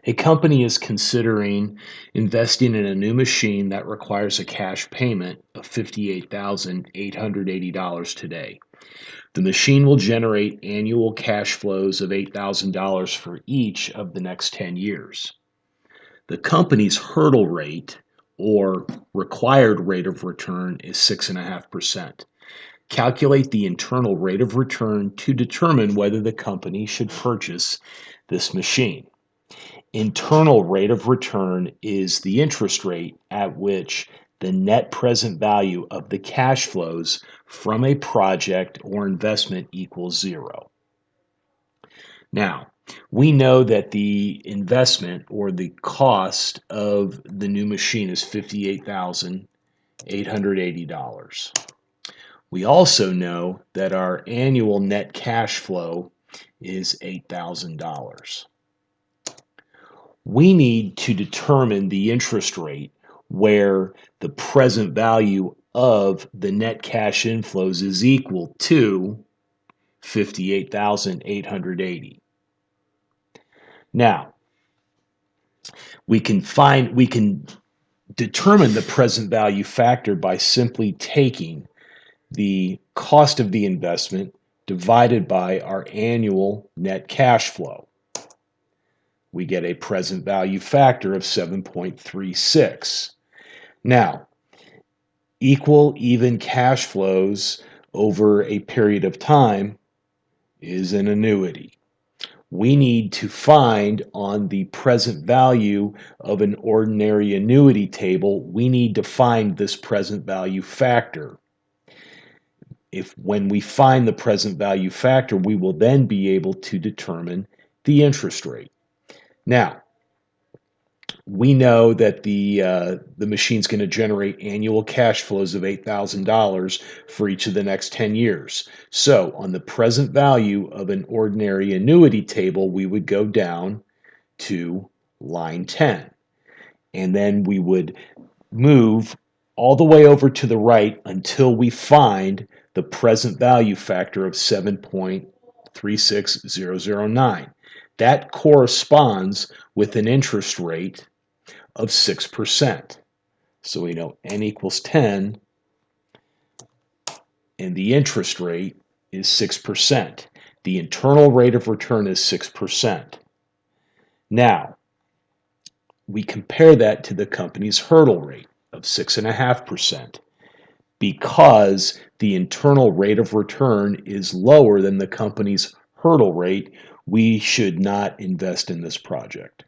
A company is considering investing in a new machine that requires a cash payment of $58,880 today. The machine will generate annual cash flows of $8,000 for each of the next 10 years. The company's hurdle rate or required rate of return is 6.5%. Calculate the internal rate of return to determine whether the company should purchase this machine. Internal rate of return is the interest rate at which the net present value of the cash flows from a project or investment equals zero. Now, we know that the investment or the cost of the new machine is $58,880. We also know that our annual net cash flow is $8,000. We need to determine the interest rate where the present value of the net cash inflows is equal to 58,880. Now, we can determine the present value factor by simply taking the cost of the investment divided by our annual net cash flow. We get a present value factor of 7.36. Now, equal even cash flows over a period of time is an annuity. We need to find on the present value of an ordinary annuity table, we need to find this present value factor. When we find the present value factor, we will then be able to determine the interest rate. Now, we know that the machine's going to generate annual cash flows of $8,000 for each of the next 10 years. So on the present value of an ordinary annuity table, we would go down to line 10. And then we would move all the way over to the right until we find the present value factor of 7.36009. That corresponds with an interest rate of 6%. So we know n equals 10, and the interest rate is 6%. The internal rate of return is 6%. Now, we compare that to the company's hurdle rate of 6.5%. Because the internal rate of return is lower than the company's hurdle rate, we should not invest in this project.